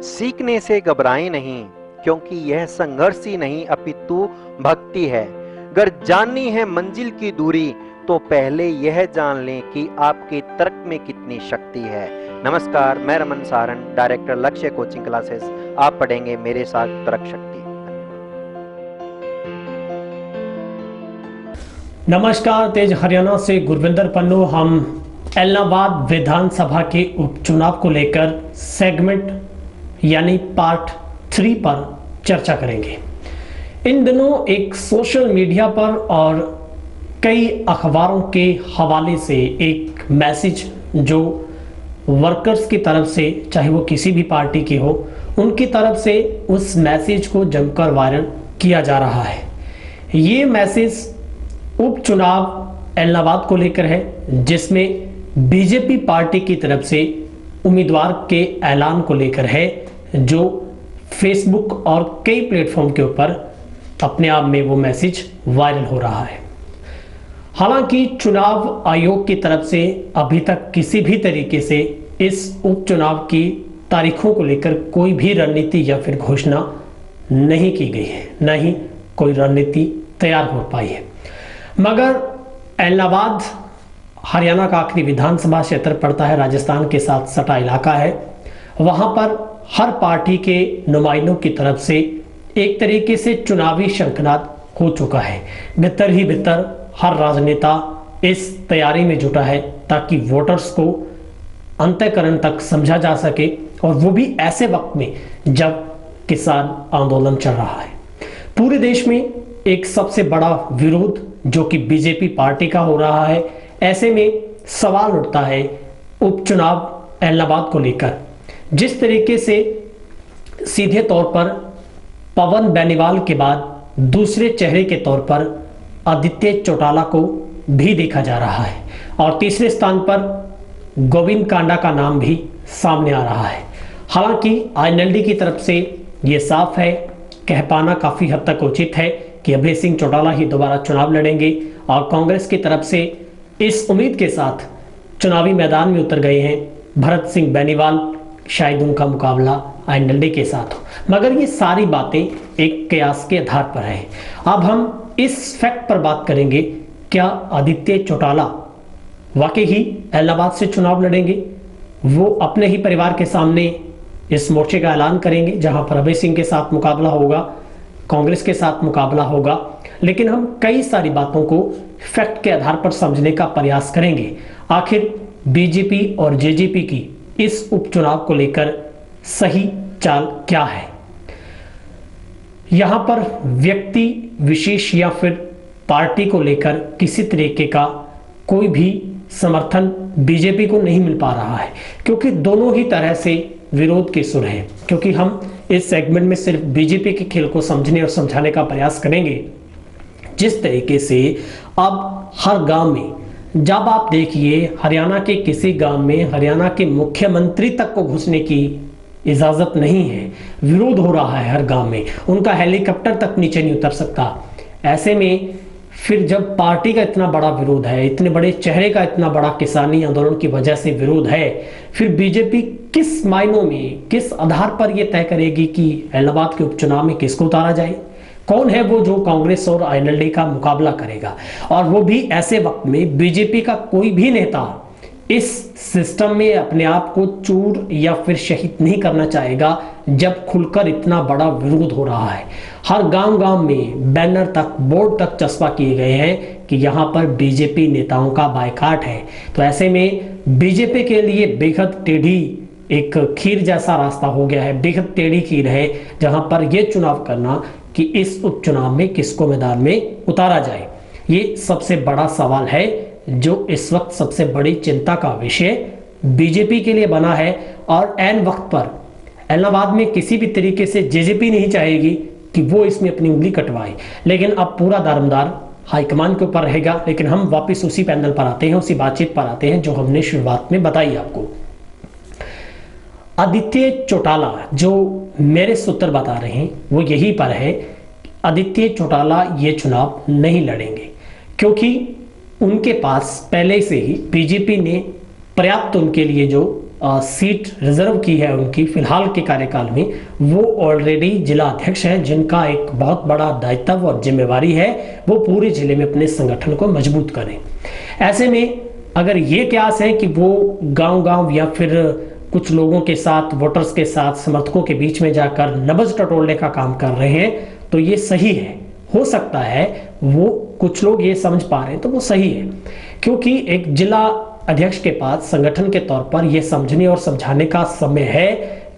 सीखने से घबराएं नहीं, क्योंकि यह संघर्ष ही नहीं अपितु भक्ति है। अगर जाननी है मंजिल की दूरी, तो पहले यह जान लें कि आपके तर्क में कितनी शक्ति है। नमस्कार, मैं रमन सारन, डायरेक्टर लक्ष्य कोचिंग क्लासेस। आप पढ़ेंगे मेरे साथ तर्क शक्ति। नमस्कार, तेज हरियाणा से गुरविंदर पन्नू। हम एलनाबाद विधानसभा के उपचुनाव को लेकर सेगमेंट यानी पार्ट 3 पर चर्चा करेंगे। इन दिनों एक सोशल मीडिया पर और कई अखबारों के हवाले से एक मैसेज जो वर्कर्स की तरफ से, चाहे वो किसी भी पार्टी की हो, उनकी तरफ से उस मैसेज को जमकर वायरल किया जा रहा है। ये मैसेज उपचुनाव एलनाबाद को लेकर है, जिसमें बीजेपी पार्टी की तरफ से उम्मीदवार के ऐलान को लेकर है, जो फेसबुक और कई प्लेटफॉर्म के ऊपर अपने आप में वो मैसेज वायरल हो रहा है। हालांकि चुनाव आयोग की तरफ से अभी तक किसी भी तरीके से इस उपचुनाव की तारीखों को लेकर कोई भी रणनीति या फिर घोषणा नहीं की गई है, न ही कोई रणनीति तैयार हो पाई है। मगर एलनाबाद हरियाणा का आखिरी विधानसभा क्षेत्र पड़ता है, राजस्थान के साथ सटा इलाका है। वहां पर हर पार्टी के नुमाइंदों की तरफ से एक तरीके से चुनावी शंखनाद हो चुका है। भीतर ही भीतर हर राजनेता इस तैयारी में जुटा है ताकि वोटर्स को अंतःकरण तक समझा जा सके, और वो भी ऐसे वक्त में जब किसान आंदोलन चल रहा है। पूरे देश में एक सबसे बड़ा विरोध जो कि बीजेपी पार्टी का हो रहा है। ऐसे में सवाल उठता है उपचुनाव एलनाबाद को लेकर। जिस तरीके से सीधे तौर पर पवन बेनीवाल के बाद दूसरे चेहरे के तौर पर आदित्य चौटाला को भी देखा जा रहा है, और तीसरे स्थान पर गोविंद कांडा का नाम भी सामने आ रहा है। हालांकि आईएनएलडी की तरफ से यह साफ है, कह पाना काफी हद तक उचित है कि अभय सिंह चौटाला ही दोबारा चुनाव लड़ेंगे, और कांग्रेस की तरफ से इस उम्मीद के साथ चुनावी मैदान में उतर गए हैं भरत सिंह बेनीवाल, शायद उनका मुकाबला आईएनएलडी के साथ हो। मगर ये सारी बातें एक कयास के आधार पर है। अब हम इस फैक्ट पर बात करेंगे, क्या आदित्य चौटाला वाकई ही एलनाबाद से चुनाव लड़ेंगे? वो अपने ही परिवार के सामने इस मोर्चे का ऐलान करेंगे, जहां पर अभय सिंह के साथ मुकाबला होगा, कांग्रेस के साथ मुकाबला होगा। लेकिन हम कई सारी बातों को फैक्ट के आधार पर समझने का प्रयास करेंगे। आखिर बीजेपी और जेजेपी की इस उपचुनाव को लेकर सही चाल क्या है? यहां पर व्यक्ति विशेष या फिर पार्टी को लेकर किसी तरीके का कोई भी समर्थन बीजेपी को नहीं मिल पा रहा है, क्योंकि दोनों ही तरह से विरोध के सुर हैं। क्योंकि हम इस सेगमेंट में सिर्फ बीजेपी के खेल को समझने और समझाने का प्रयास करेंगे। जिस तरीके से अब हर गांव में, जब आप देखिए हरियाणा के किसी गांव में हरियाणा के मुख्यमंत्री तक को घुसने की इजाजत नहीं है, विरोध हो रहा है हर गांव में, उनका हेलीकॉप्टर तक नीचे नहीं उतर सकता। ऐसे में फिर जब पार्टी का इतना बड़ा विरोध है, इतने बड़े चेहरे का इतना बड़ा किसानी आंदोलन की वजह से विरोध है, फिर बीजेपी किस मायनों में, किस आधार पर यह तय करेगी कि एलनाबाद के उपचुनाव में किसको उतारा जाए? कौन है वो जो कांग्रेस और आईएनएलडी का मुकाबला करेगा? और वो भी ऐसे वक्त में बीजेपी का कोई भी नेता इस सिस्टम में अपने आप को चूर या फिर शहीद नहीं करना चाहेगा, जब खुलकर इतना बड़ा विरोध हो रहा है। हर गांव गांव में बैनर तक, बोर्ड तक चस्पा किए गए हैं कि यहां पर बीजेपी नेताओं का बायकाट है। तो ऐसे में बीजेपी के लिए बेहद टेढ़ी एक खीर जैसा रास्ता हो गया है, बेहद टेढ़ी खीर है, जहां पर यह चुनाव करना कि इस उपचुनाव में किसको मैदान में उतारा जाए। ये सबसे बड़ा सवाल है, जो इस वक्त सबसे बड़ी चिंता का विषय बीजेपी के लिए बना है। और ऐन वक्त पर एलनाबाद में किसी भी तरीके से जेजेपी नहीं चाहेगी कि वो इसमें अपनी उंगली कटवाए, लेकिन अब पूरा दारोमदार हाईकमान के ऊपर रहेगा। लेकिन हम वापस उसी पैनल पर आते हैं, उसी बातचीत पर आते हैं जो हमने शुरुआत में बताई आपको। आदित्य चौटाला, जो मेरे सूत्र बता रहे हैं वो यही पर है, आदित्य चौटाला ये चुनाव नहीं लड़ेंगे, क्योंकि उनके पास पहले से ही बीजेपी ने पर्याप्त उनके लिए जो सीट रिजर्व की है उनकी फिलहाल के कार्यकाल में, वो ऑलरेडी जिला अध्यक्ष हैं, जिनका एक बहुत बड़ा दायित्व और जिम्मेवारी है वो पूरे जिले में अपने संगठन को मजबूत करें। ऐसे में अगर ये क्यास है कि वो गांव-गांव या फिर कुछ लोगों के साथ, वोटर्स के साथ, समर्थकों के बीच में जाकर नब्ज टटोलने का काम कर रहे हैं, तो ये सही है। हो सकता है वो कुछ लोग ये समझ पा रहे हैं तो वो सही है, क्योंकि एक जिला अध्यक्ष के पास संगठन के तौर पर यह समझने और समझाने का समय है,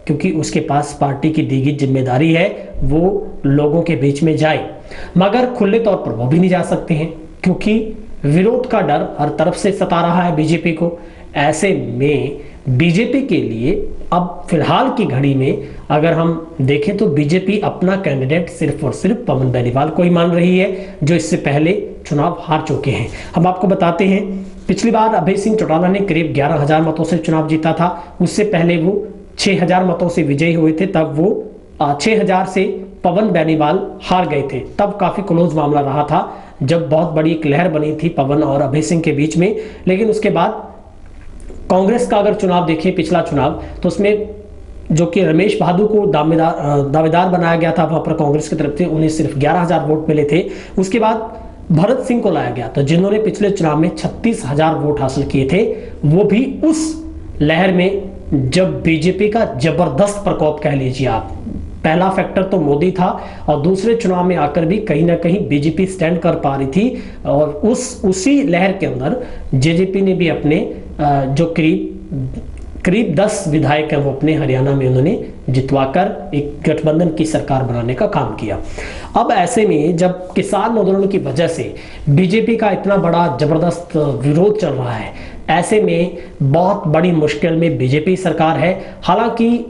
क्योंकि उसके पास पार्टी की दी गई जिम्मेदारी है वो लोगों के बीच में जाए, मगर खुले तौर पर वो भी नहीं जा सकते हैं क्योंकि विरोध का डर हर तरफ से सता रहा है बीजेपी को। ऐसे में बीजेपी के लिए अब फिलहाल की घड़ी में अगर हम देखें तो बीजेपी अपना कैंडिडेट सिर्फ और सिर्फ पवन बेनीवाल को ही मान रही है, जो इससे पहले चुनाव हार चुके हैं। हम आपको बताते हैं, पिछली बार अभय सिंह चौटाला ने करीब 11,000 मतों से चुनाव जीता था, उससे पहले वो 6,000 मतों से विजयी हुए थे, तब वो 6,000 से पवन बेनीवाल हार गए थे। तब काफी क्लोज मामला रहा था, जब बहुत बड़ी एक लहर बनी थी पवन और अभय सिंह के बीच में। लेकिन उसके बाद कांग्रेस का अगर चुनाव देखें, पिछला चुनाव, तो उसमें जो कि रमेश बहादुर को दावेदार बनाया गया था वहां पर कांग्रेस की तरफ से, उन्हें सिर्फ 11,000 वोट मिले थे। उसके बाद भरत सिंह को लाया गया, तो जिन्होंने पिछले चुनाव में 36,000 वोट हासिल किए थे, वो भी उस लहर में जब बीजेपी का जबरदस्त प्रकोप कह लीजिए आप। पहला फैक्टर तो मोदी था और दूसरे चुनाव में आकर भी कहीं ना कहीं बीजेपी स्टैंड कर पा रही थी, और उसी लहर के अंदर जेजेपी ने भी अपने जो करीब 10 विधायक हैं वो अपने हरियाणा में उन्होंने जितवाकर एक गठबंधन की सरकार बनाने का काम किया। अब ऐसे में जब किसान आंदोलन की वजह से बीजेपी का इतना बड़ा जबरदस्त विरोध चल रहा है, ऐसे में बहुत बड़ी मुश्किल में बीजेपी सरकार है। हालांकि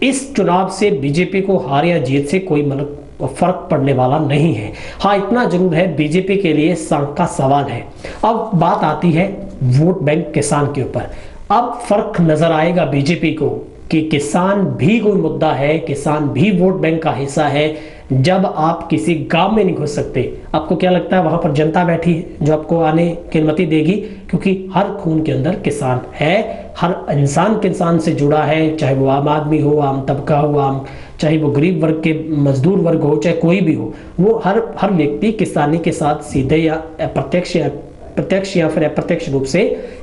इस चुनाव से बीजेपी को हार या जीत से कोई मतलब फर्क पड़ने वाला नहीं है। हाँ, इतना जरूर है, बीजेपी के लिए सांख का सवाल है। अब बात आती है वोट बैंक किसान के ऊपर। अब फर्क नजर आएगा बीजेपी को कि किसान भी कोई मुद्दा है, किसान भी वोट बैंक का हिस्सा है। जब आप किसी गांव में नहीं घुस सकते, आपको क्या लगता है वहां पर जनता बैठी है जो आपको आने की अनुमति देगी? क्योंकि हर खून के अंदर किसान है, हर इंसान किसान से जुड़ा है, चाहे वो आम आदमी हो, आम तबका हो, चाहे वो गरीब वर्ग के मजदूर वर्ग हो, चाहे कोई भी हो, वो हर व्यक्ति किसानी के साथ सीधे या प्रत्यक्ष या फिर अप्रत्यक्ष रूप से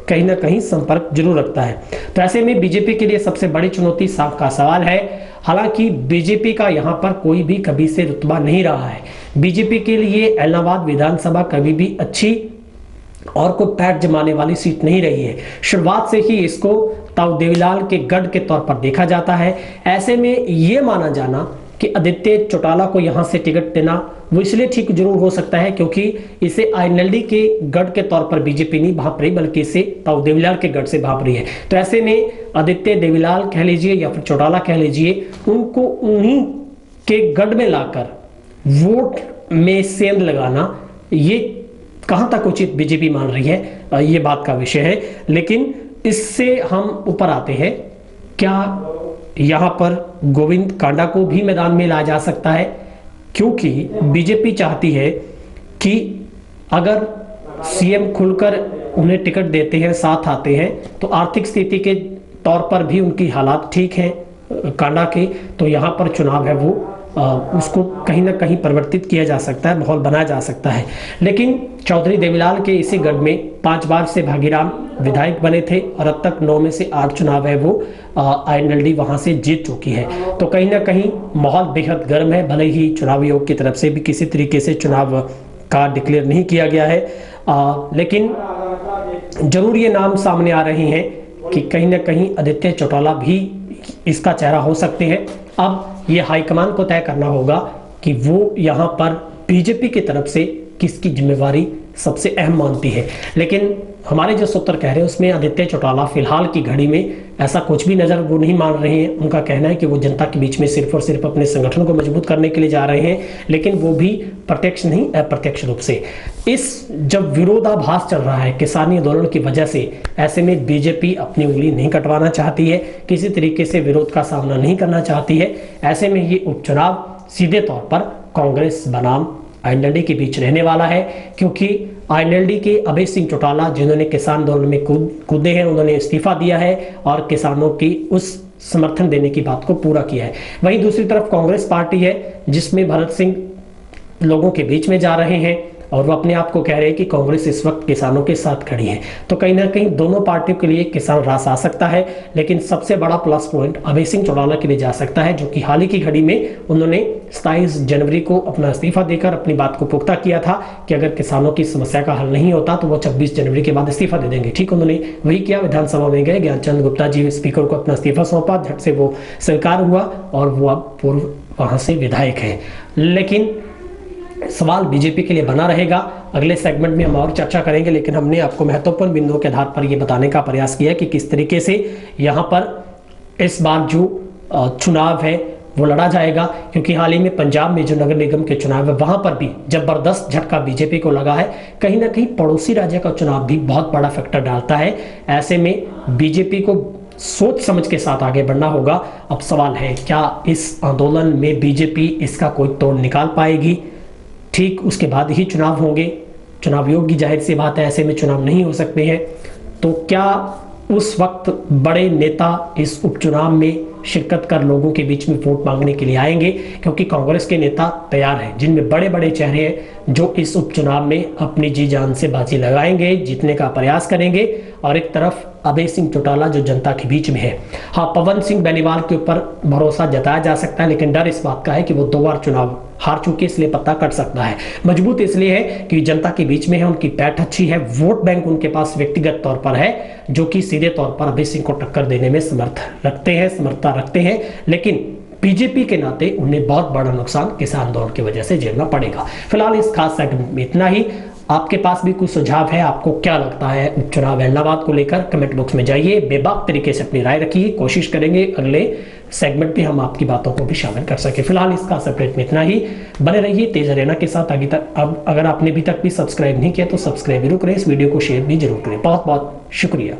कहीं ना कहीं संपर्क जरूर रखता है। तो ऐसे में बीजेपी के लिए सबसे बड़ी चुनौती सांख का सवाल है। हालांकि बीजेपी का यहां पर कोई भी कभी से रुतबा नहीं रहा है। बीजेपी के लिए इलाहाबाद विधानसभा कभी भी अच्छी और कोई पैर जमाने वाली सीट नहीं रही है। शुरुआत से ही इसको ताऊ देवीलाल के गढ़ के तौर पर देखा जाता है। ऐसे में यह माना जाना कि आदित्य चौटाला को यहां से टिकट देना वो इसलिए ठीक जरूर हो सकता है क्योंकि इसे आईएनएलडी के गढ़ के तौर पर बीजेपी नहीं भांप रही, बल्कि इसे ताऊ देवीलाल के गढ़ से भांप रही है। तो ऐसे में आदित्य देवीलाल कह लीजिए या फिर चौटाला कह लीजिए, उनको उन्हीं के गढ़ में लाकर वोट में सेंध लगाना, ये कहां तक उचित बीजेपी मान रही है, ये बात का विषय है। लेकिन इससे हम ऊपर आते हैं, क्या यहां पर गोविंद कांडा को भी मैदान में लाया जा सकता है? क्योंकि बीजेपी चाहती है कि अगर सीएम खुलकर उन्हें टिकट देते हैं, साथ आते हैं, तो आर्थिक स्थिति के तौर पर भी उनकी हालात ठीक हैं कांडा के, तो यहाँ पर चुनाव है वो उसको कहीं ना कहीं परिवर्तित किया जा सकता है, माहौल बनाया जा सकता है। लेकिन चौधरी देवीलाल के इसी गढ़ में 5 बार से भागीराम विधायक बने थे और अब तक 9 में से 8 चुनाव है वो आईएनएलडी वहां से जीत चुकी है। तो कहीं ना कहीं माहौल बेहद गर्म है, भले ही चुनाव आयोग की तरफ से भी किसी तरीके से चुनाव का डिक्लेयर नहीं किया गया है, लेकिन जरूर ये नाम सामने आ रहे हैं कि कहीं ना कहीं आदित्य चौटाला भी इसका चेहरा हो सकते हैं। अब ये हाईकमान को तय करना होगा कि वो यहाँ पर बीजेपी की तरफ से किसकी जिम्मेवारी सबसे अहम मानती है। लेकिन हमारे जो सूत्र कह रहे हैं उसमें आदित्य चौटाला फिलहाल की घड़ी में ऐसा कुछ भी नजर वो नहीं मान रहे हैं। उनका कहना है कि वो जनता के बीच में सिर्फ और सिर्फ अपने संगठन को मजबूत करने के लिए जा रहे हैं, लेकिन वो भी प्रत्यक्ष नहीं अप्रत्यक्ष रूप से। इस जब विरोधाभास चल रहा है किसानी आंदोलन की वजह से, ऐसे में बीजेपी अपनी उंगली नहीं कटवाना चाहती है, किसी तरीके से विरोध का सामना नहीं करना चाहती है। ऐसे में ये उपचुनाव सीधे तौर पर कांग्रेस बनाम आईएनएलडी के बीच रहने वाला है, क्योंकि आईएनएलडी के अभय सिंह चौटाला जिन्होंने किसान आंदोलन में कूदे हैं, उन्होंने इस्तीफा दिया है और किसानों की उस समर्थन देने की बात को पूरा किया है। वहीं दूसरी तरफ कांग्रेस पार्टी है जिसमें भरत सिंह लोगों के बीच में जा रहे हैं और वो अपने आप को कह रहे हैं कि कांग्रेस इस वक्त किसानों के साथ खड़ी है। तो कहीं ना कहीं दोनों पार्टियों के लिए किसान रास आ सकता है, लेकिन सबसे बड़ा प्लस पॉइंट अभय सिंह चौटाला के लिए जा सकता है, जो कि हाल ही की घड़ी में उन्होंने 27 जनवरी को अपना इस्तीफा देकर अपनी बात को पुख्ता किया था कि अगर किसानों की समस्या का हल नहीं होता तो वो 26 जनवरी के बाद इस्तीफा दे देंगे। ठीक उन्होंने वही किया, विधानसभा में गए, ज्ञानचंद गुप्ता जी स्पीकर को अपना इस्तीफा सौंपा, झट से वो स्वीकार हुआ और वो अब पूर्व वहां से विधायक है। लेकिन सवाल बीजेपी के लिए बना रहेगा। अगले सेगमेंट में हम और चर्चा करेंगे, लेकिन हमने आपको महत्वपूर्ण बिंदुओं के आधार पर यह बताने का प्रयास किया कि किस तरीके से यहाँ पर इस बार जो चुनाव है वो लड़ा जाएगा, क्योंकि हाल ही में पंजाब में जो नगर निगम के चुनाव है वहां पर भी जबरदस्त झटका बीजेपी को लगा है। कहीं ना कहीं पड़ोसी राज्य का चुनाव भी बहुत बड़ा फैक्टर डालता है। ऐसे में बीजेपी को सोच समझ के साथ आगे बढ़ना होगा। अब सवाल है, क्या इस आंदोलन में बीजेपी इसका कोई तोड़ निकाल पाएगी? ठीक उसके बाद ही चुनाव होंगे, चुनाव योग्य जाहिर सी बात है, ऐसे में चुनाव नहीं हो सकते हैं। तो क्या उस वक्त बड़े नेता इस उपचुनाव में शिरकत कर लोगों के बीच में वोट मांगने के लिए आएंगे? क्योंकि कांग्रेस के नेता तैयार हैं, जिनमें बड़े बड़े चेहरे हैं जो इस उपचुनाव में अपनी जी जान से बाजी लगाएंगे, जीतने का प्रयास करेंगे। और एक तरफ अभय सिंह चौटाला जो जनता के बीच में है। हाँ, पवन सिंह बेनीवाल के ऊपर भरोसा जताया जा सकता है, लेकिन डर इस बात का है कि वो 2 बार चुनाव हार चुके, इसलिए पत्ता कट सकता है। मजबूत इसलिए है कि जनता के बीच में है, उनकी पैठ अच्छी है, वोट बैंक उनके पास व्यक्तिगत तौर पर है, जो कि सीधे तौर पर अभय सिंह को टक्कर देने में समर्थता रखते हैं। लेकिन बीजेपी के नाते उन्हें बहुत बड़ा नुकसान किसान आंदोलन की वजह से झेलना पड़ेगा। फिलहाल इस खास सेगमेंट में इतना ही। आपके पास भी कुछ सुझाव है, आपको क्या लगता है उपचुनाव इलाहाबाद को लेकर, कमेंट बॉक्स में जाइए, बेबाक तरीके से अपनी राय रखिए। कोशिश करेंगे अगले सेगमेंट में हम आपकी बातों को भी शामिल कर सके। फिलहाल इसका सेपरेट में इतना ही। बने रहिए तेज हरियाणा के साथ आगे तक। अब अगर आपने अभी तक भी सब्सक्राइब नहीं किया तो सब्सक्राइब जरूर करें, इस वीडियो को शेयर भी जरूर करें। बहुत बहुत शुक्रिया।